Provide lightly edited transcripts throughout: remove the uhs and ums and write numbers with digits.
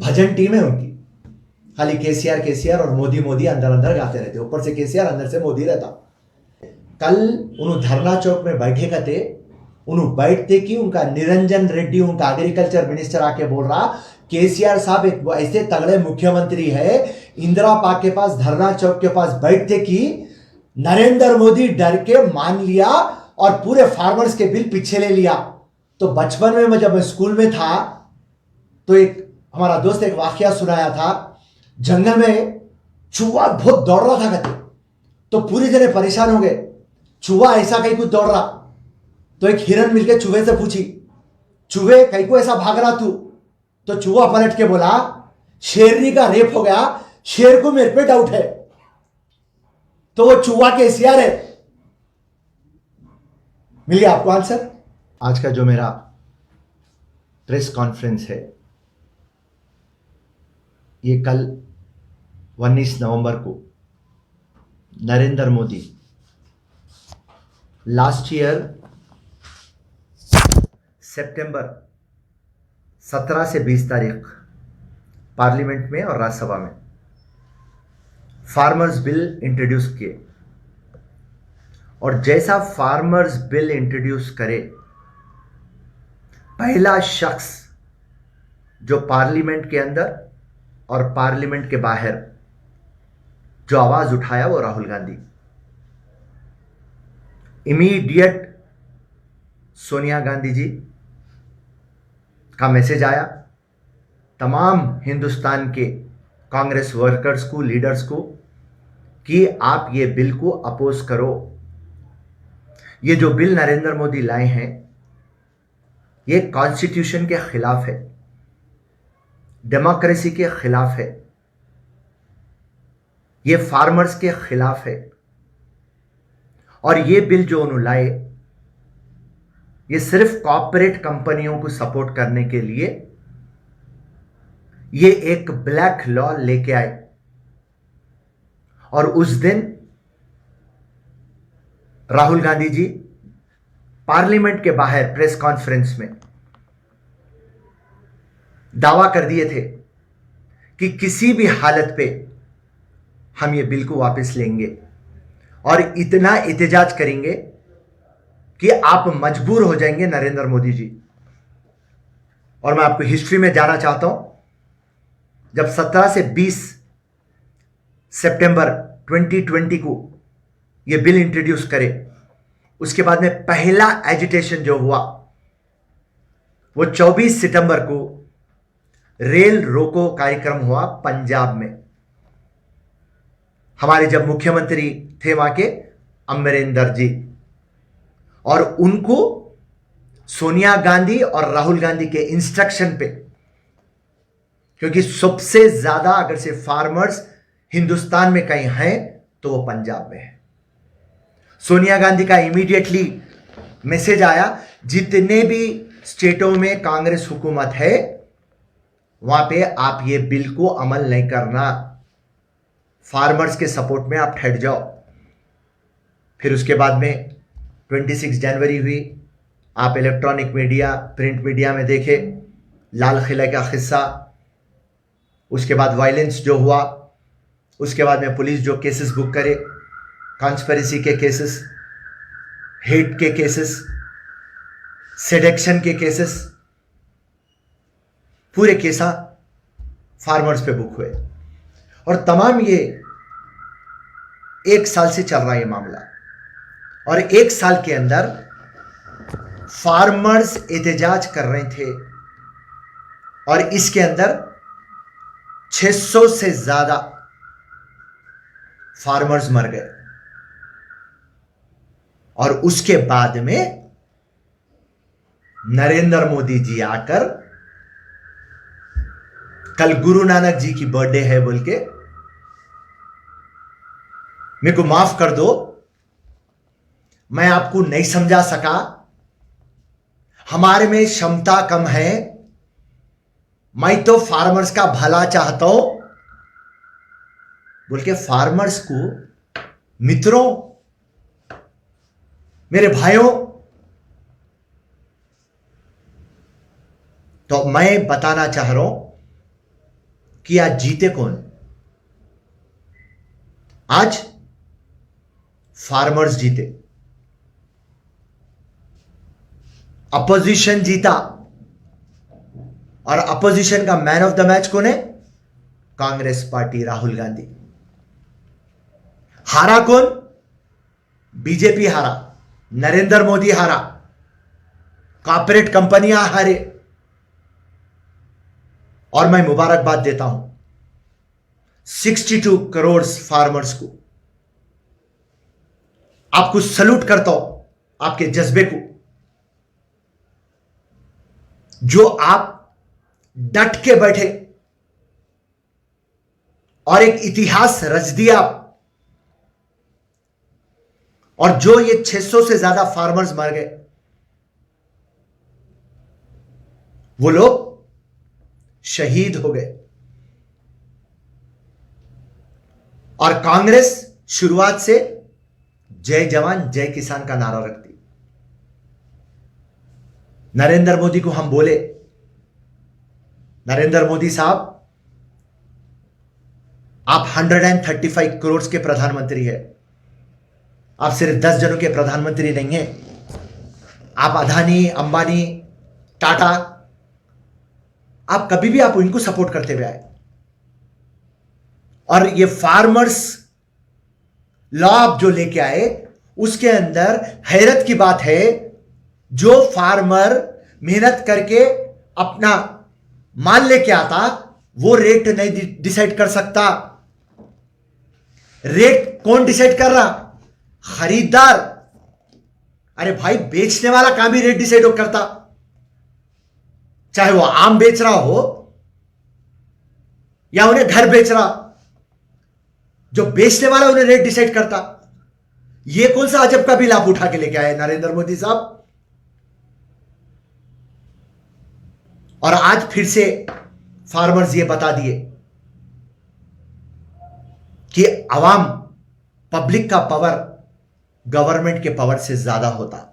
भजन team है उनकी, खाली केसीआर केसीआर और मोदी मोदी अंदर अंदर गाते रहते, ऊपर से केसीआर अंदर से मोदी रहता। कल उन्होंने धरना चौक में बैठे कते, उन्होंने बैठते कि उनका निरंजन रेड्डी उनका एग्रीकल्चर मिनिस्टर आके बोल रहा केसीआर साहब एक ऐसे तगड़े मुख्यमंत्री है, इंदिरा पार्क के पास धरना चौक के पास बैठते कि नरेंद्र मोदी डर के मान लिया और पूरे फार्मर्स के बिल पीछे ले लिया। तो बचपन में जब मैं स्कूल में था तो एक हमारा दोस्त एक वाकया सुनाया था, जंगल में चूहा बहुत दौड़ रहा था कहते, तो पूरी जने परेशान हो गए, चूहा ऐसा कहीं कुछ दौड़ रहा। तो एक हिरन मिलकर चूहे से पूछी, चूहे कहीं को ऐसा भाग रहा तू? तो चूहा पलट के बोला शेरनी का रेप हो गया, शेर को मेरे पे डाउट है। तो वो चूहा केसीआर है। मिल गया आपको आंसर। आज का जो मेरा प्रेस कॉन्फ्रेंस है ये कल 19 नवंबर को नरेंद्र मोदी लास्ट ईयर सितंबर 17 से 20 तारीख पार्लियामेंट में और राज्यसभा में फार्मर्स बिल इंट्रोड्यूस किए, और जैसा फार्मर्स बिल इंट्रोड्यूस करे पहला शख्स जो पार्लियामेंट के अंदर और पार्लियामेंट के बाहर जो आवाज उठाया वो राहुल गांधी। इमीडिएट सोनिया गांधी जी का मैसेज आया तमाम हिंदुस्तान के कांग्रेस वर्कर्स को, लीडर्स को, कि आप ये बिल को अपोज करो। ये जो बिल नरेंद्र मोदी लाए हैं ये कॉन्स्टिट्यूशन के खिलाफ है, डेमोक्रेसी के खिलाफ है, ये फार्मर्स के खिलाफ है। और ये बिल जो उन्होंने लाए ये सिर्फ कॉर्पोरेट कंपनियों को सपोर्ट करने के लिए ये एक ब्लैक लॉ लेके आए। और उस दिन राहुल गांधी जी पार्लियामेंट के बाहर प्रेस कॉन्फ्रेंस में दावा कर दिए थे कि किसी भी हालत पे हम ये बिल को वापस लेंगे और इतना एहतजाज करेंगे कि आप मजबूर हो जाएंगे नरेंद्र मोदी जी। और मैं आपको हिस्ट्री में जाना चाहता हूं, जब 17 से 20 सितंबर 2020 को ये बिल इंट्रोड्यूस करे, उसके बाद में पहला एजिटेशन जो हुआ वो 24 सितंबर को रेल रोको कार्यक्रम हुआ पंजाब में। हमारे जब मुख्यमंत्री थे वहां के अमरिंदर जी, और उनको सोनिया गांधी और राहुल गांधी के इंस्ट्रक्शन पे, क्योंकि सबसे ज्यादा अगर से फार्मर्स हिंदुस्तान में कहीं हैं तो वो पंजाब में है, सोनिया गांधी का इमीडिएटली मैसेज आया जितने भी स्टेटों में कांग्रेस हुकूमत है वहां पे आप ये बिल को अमल नहीं करना, फार्मर्स के सपोर्ट में आप ठहर जाओ। फिर उसके बाद में 26 जनवरी हुई, आप इलेक्ट्रॉनिक मीडिया, प्रिंट मीडिया में देखे लाल किले का किस्सा, उसके बाद वायलेंस जो हुआ, उसके बाद में पुलिस जो केसेस बुक करे, कॉन्स्पिरेसी के केसेस, हेट के केसेस, सेडेक्शन के केसेस, पूरे केसा फार्मर्स पे बुक हुए। और तमाम ये 1 साल से चल रहा है ये मामला, और 1 साल के अंदर फार्मर्स एहतजाज कर रहे थे और इसके अंदर 600 से ज्यादा फार्मर्स मर गए। और उसके बाद में नरेंद्र मोदी जी आकर कल गुरु नानक जी की बर्थडे है बोल के, मेरे को माफ कर दो मैं आपको नहीं समझा सका, हमारे में क्षमता कम है, मैं तो फार्मर्स का भला चाहता हूं बोल के फार्मर्स को, मित्रों, मेरे भाइयों, तो मैं बताना चाह रहा हूं कि आज जीते कौन? आज फार्मर्स जीते, अपोजिशन जीता, और अपोजिशन का मैन ऑफ द मैच कौन है? कांग्रेस पार्टी, राहुल गांधी। हारा कौन? बीजेपी हारा, नरेंद्र मोदी हारा, कॉर्पोरेट कंपनियां हारे। और मैं मुबारकबाद देता हूं 62 करोड़ फार्मर्स को। आपको सल्यूट करता हूं, आपके जज्बे को, जो आप डट के बैठे और एक इतिहास रच दिया। और जो ये 600 से ज्यादा फार्मर्स मर गए, वो लोग शहीद हो गए। और कांग्रेस शुरुआत से जय जवान जय किसान का नारा रखती। नरेंद्र मोदी को हम बोले, नरेंद्र मोदी साहब, आप 135 करोड़ के प्रधानमंत्री हैं। आप सिर्फ 10 जनों के प्रधानमंत्री नहीं हैं। आप अदानी, अंबानी, टाटा, आप कभी भी आप इनको सपोर्ट करते हुए आए। और ये फार्मर्स लॉ आप जो लेके आए, उसके अंदर हैरत की बात है, जो फार्मर मेहनत करके अपना माल लेके आता, वो रेट नहीं डिसाइड कर सकता। रेट कौन डिसाइड कर रहा? खरीदार। अरे भाई, बेचने वाला काम ही रेट डिसाइड करता, चाहे वो आम बेच रहा हो या उन्हें घर बेच रहा। जो बेचने वाला उन्हें रेट डिसाइड करता। ये कौन सा अजब का बिल आप उठा के लेके आए नरेंद्र मोदी साहब? और आज फिर से फार्मर्स ये बता दिए कि आवाम, पब्लिक का पावर गवर्नमेंट के पावर से ज्यादा होता।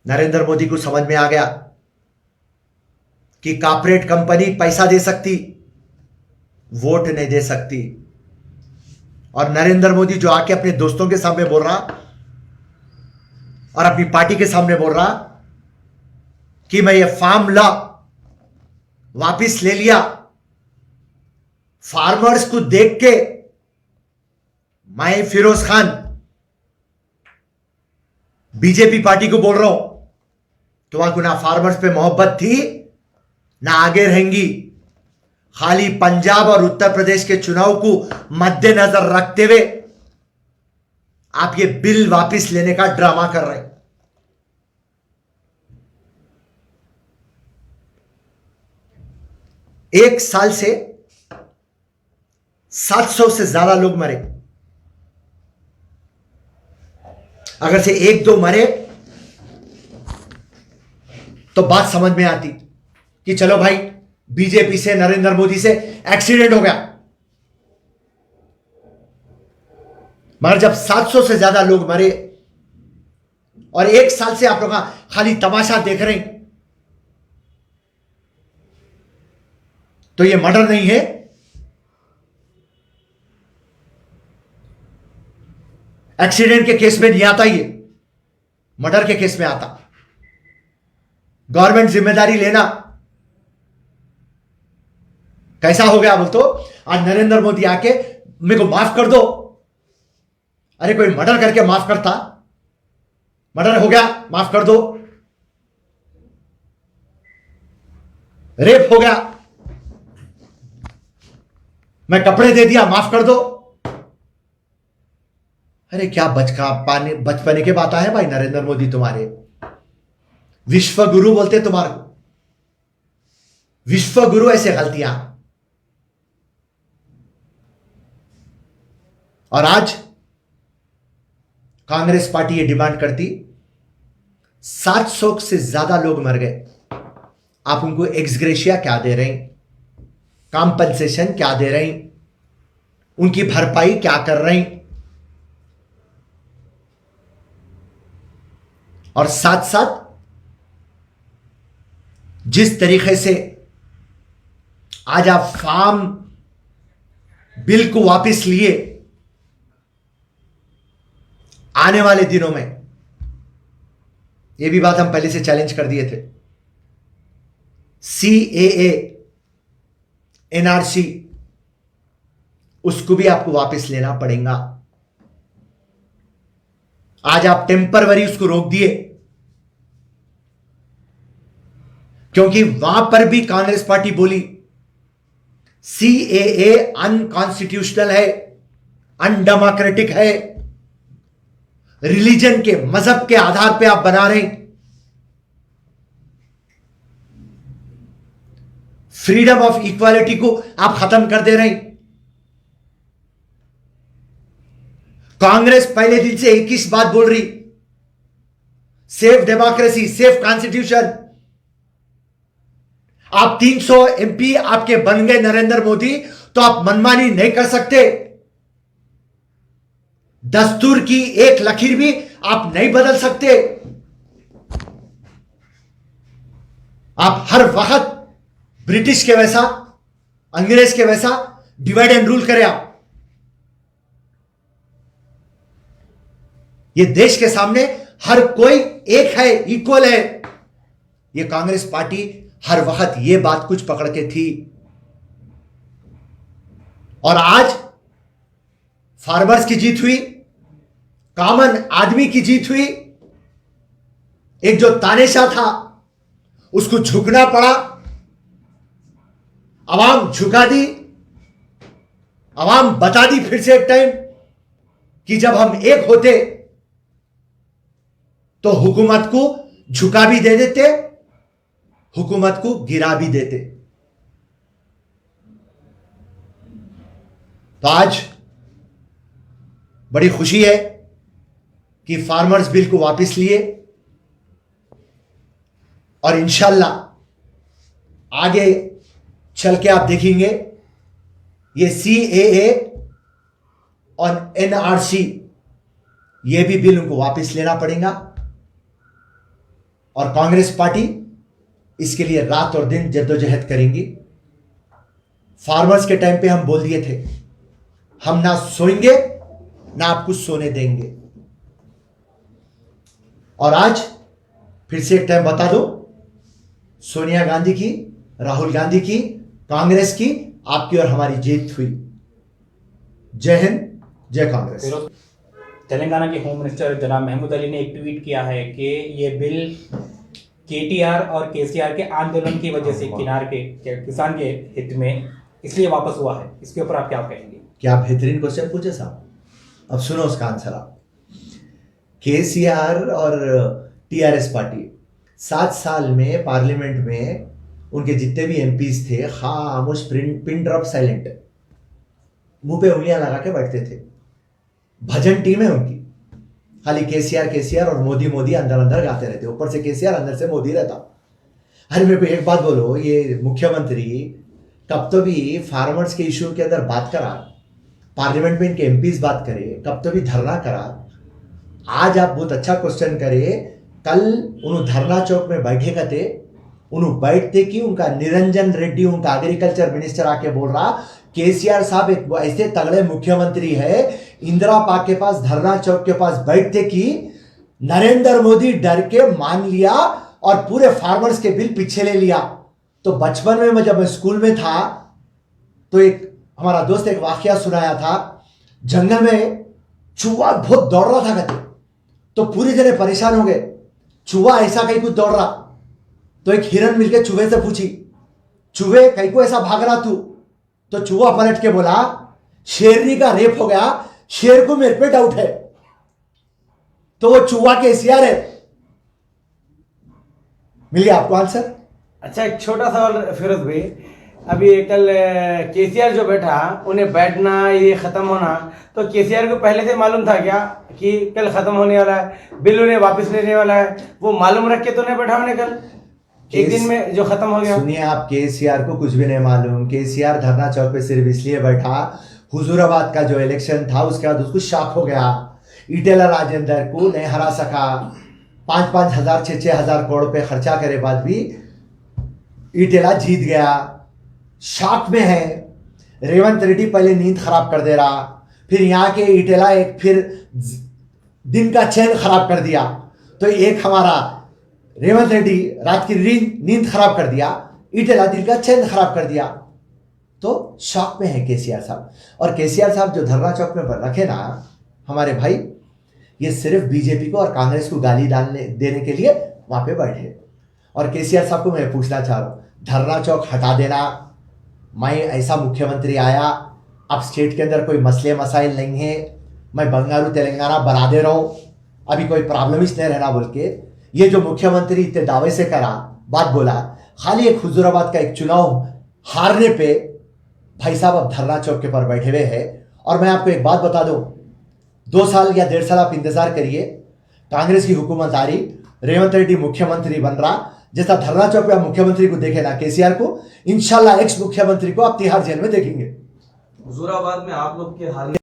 नरेंद्र मोदी को समझ में आ गया कि कॉर्पोरेट कंपनी पैसा दे सकती, वोट नहीं दे सकती। और नरेंद्र मोदी जो आके अपने दोस्तों के सामने बोल रहा और अपनी पार्टी के सामने बोल रहा कि मैं ये फार्म लॉ वापिस ले लिया, फार्मर्स को देख के मैं फिरोज खान बीजेपी पार्टी को बोल रहा हूं, तुम्हारे को ना फार्मर्स पे मोहब्बत थी ना आगे रहेंगी। खाली पंजाब और उत्तर प्रदेश के चुनाव को मद्देनजर रखते हुए आप ये बिल वापस लेने का ड्रामा कर रहे हैं। एक साल से 700 से ज्यादा लोग मरे। अगर से एक दो मरे तो बात समझ में आती कि चलो भाई, बीजेपी से, नरेंद्र मोदी से एक्सीडेंट हो गया। मगर जब 700 से ज्यादा लोग मरे और एक साल से आप लोग खाली तमाशा देख रहे हैं, तो ये मर्डर नहीं है। एक्सीडेंट के केस में नहीं आता, ये मर्डर के केस में आता। गवर्नमेंट जिम्मेदारी लेना कैसा हो गया बोल तो आज नरेंद्र मोदी आके मेरे को माफ कर दो। अरे कोई मर्डर करके माफ करता, मर्डर हो गया माफ कर दो, रेप हो गया मैं कपड़े दे दिया माफ कर दो। अरे क्या बचपने के बात है भाई नरेंद्र मोदी, तुम्हारे विश्व गुरु बोलते तुम्हारे को, विश्व गुरु ऐसे गलतियां। और आज कांग्रेस पार्टी ये डिमांड करती, 700 से ज्यादा लोग मर गए, आप उनको एक्सग्रेशिया क्या दे रहे हैं, कॉम्पनसेशन क्या दे रहे हैं, उनकी भरपाई क्या कर रहे हैं। और साथ साथ जिस तरीके से आज आप फार्म बिल को वापस लिए। आने वाले दिनों में, यह भी बात हम पहले से चैलेंज कर दिए थे, CAA, NRC, उसको भी आपको वापस लेना पड़ेगा। आज आप टेम्परवरी उसको रोक दिए, क्योंकि वहां पर भी कांग्रेस पार्टी बोली CAA अनकॉन्स्टिट्यूशनल है, अनडेमोक्रेटिक है, रिलीजन के, मजहब के आधार पे आप बना रहे हैं, फ्रीडम ऑफ इक्वालिटी को आप खत्म कर दे रहे हैं। कांग्रेस पहले दिन से एक ही बात बोल रही, सेफ डेमोक्रेसी, सेफ कॉन्स्टिट्यूशन। आप 300 MP आपके बन गए नरेंद्र मोदी, तो आप मनमानी नहीं कर सकते। दस्तूर की एक लकीर भी आप नहीं बदल सकते। आप हर वक्त ब्रिटिश के वैसा, अंग्रेज के वैसा डिवाइड एंड रूल करें आप। ये देश के सामने हर कोई एक है, इक्वल है। ये कांग्रेस पार्टी हर वक्त ये बात कुछ पकड़ के थी, और आज फार्मर्स की जीत हुई, कॉमन आदमी की जीत हुई। एक जो तानेशाह था उसको झुकना पड़ा, आवाम झुका दी। आवाम बता दी फिर से एक टाइम कि जब हम एक होते तो हुकूमत को झुका भी दे देते, हुकूमत को गिरा भी देते। तो आज बड़ी खुशी है कि फार्मर्स बिल को वापस लिए, और इंशाल्लाह आगे चल के आप देखेंगे ये CAA और NRC, ये भी बिल उनको वापस लेना पड़ेगा। और कांग्रेस पार्टी इसके लिए रात और दिन जद्दोजहद करेंगी। फार्मर्स के टाइम पे हम बोल दिए थे, हम ना सोएंगे ना आपको सोने देंगे। और आज फिर से एक टाइम बता दो, सोनिया गांधी की, राहुल गांधी की, कांग्रेस की, आपकी और हमारी जीत हुई। जय हिंद, जय कांग्रेस। तेलंगाना के होम मिनिस्टर जनाब महमूद अली ने एक ट्वीट किया है कि ये बिल KTR और KCR के आंदोलन की वजह से किसान के हित में इसलिए वापस हुआ है। इसके ऊपर आप क्या कहेंगे? क्या बेहतरीन क्वेश्चन पूछे साहब। अब सुनो उसका आंसर आप। KCR और TRS पार्टी 7 साल में पार्लियामेंट में उनके जितने भी MPs थे, खामोश, पिन ड्रॉप साइलेंट, मुंह पे उंगलियां लगा के बैठते थे। भजन टीम है उनकी, खाली KCR और मोदी मोदी अंदर अंदर गाते रहते, ऊपर से KCR अंदर से मोदी रहता। अरे मेरे को एक बात बोलो, ये मुख्यमंत्री कब तो भी फार्मर्स के इशू के अंदर बात करा, पार्लियामेंट में इनके MPs बात करे, कब तो भी धरना करा। आज आप बहुत अच्छा क्वेश्चन करे। कल उन्होंने धरना चौक में बैठे थे, उन्होंने बैठते कि उनका निरंजन रेड्डी, उनका एग्रीकल्चर मिनिस्टर आके बोल रहा, KCR साहब एक ऐसे तगड़े मुख्यमंत्री है, इंदिरा पार्क के पास, धरना चौक के पास बैठते कि नरेंद्र मोदी डर के मान लिया और पूरे फार्मर्स के बिल पीछे ले लिया। तो बचपन में जब मैं स्कूल में था तो एक हमारा दोस्त एक वाकया सुनाया था, जंगल में चूहा बहुत दौड़ रहा था कहते, तो पूरे जने परेशान हो गए, चूहा ऐसा कहीं कुछ दौड़ रहा। तो एक हिरन मिलकर चूहे से पूछी, चूहे कहीं को ऐसा भाग रहा तू? तो चूहा पलट के बोला, शेरनी का रेप हो गया, शेर को मेरे पे डाउट है। तो वो चूहा KCR है। मिल गया आपको आंसर? अच्छा, एक छोटा सवाल फिरोज भाई, अभी कल KCR जो बैठा, उन्हें बैठना ये खत्म होना, तो KCR को पहले से मालूम था क्या कि कल खत्म होने वाला है, बिल उन्हें वापस लेने वाला है? वो मालूम रख के तो नहीं बैठा उन्हें कल एक दिन में जो खत्म हो गया? सुनिए, आप KCR को कुछ भी नहीं मालूम। KCR धरना चौक पे सिर्फ इसलिए बैठा, हुजूराबाद का जो इलेक्शन था उसके बाद उसको शॉक हो गया, ईटेला राजेंद्र को नहीं हरा सका। 5-5 हजार 6-6 हजार करोड़ पे खर्चा करे बाद भी ईटेला जीत गया। शॉक में है। रेवंत रेड्डी पहले नींद खराब कर दे रहा, फिर यहाँ के इटेला एक फिर दिन का चैन खराब कर दिया, तो एक हमारा रेवंत रेड्डी रात की नींद खराब कर दिया, इटेला दिन का चैन खराब कर दिया। तो शॉक में है केसीआर साहब। और केसीआर साहब जो धरना चौक में रखे ना हमारे भाई, ये सिर्फ बीजेपी को और कांग्रेस को गाली देने के लिए वहां पे बैठे। और केसीआर साहब को मैं पूछना चाह रहा हूं, धरना चौक हटा देना, मैं ऐसा मुख्यमंत्री आया, अब स्टेट के अंदर कोई मसले मसाइल नहीं है, मैं बंगारू तेलंगाना बना दे रहा हूं, अभी कोई प्रॉब्लम ही नहीं रहना बोल के ये जो मुख्यमंत्री इतने दावे से करा बात बोला, खाली एक हुजूराबाद का एक चुनाव हारने पे भाई साहब अब धरना चौक के पर बैठे हुए हैं। और मैं आपको एक बात बता दूं, 2 साल या 1.5 साल आप इंतजार करिए, कांग्रेस की हुकूमत आ रही, रेवंत रेड्डी मुख्यमंत्री बन रहा, जैसा धरना चौक पे आप मुख्यमंत्री को देखे ना केसीआर को, इंशाल्लाह एक्स मुख्यमंत्री को आप तिहाड़ जेल में देखेंगे। हुजूराबाद में आप लोग के हाल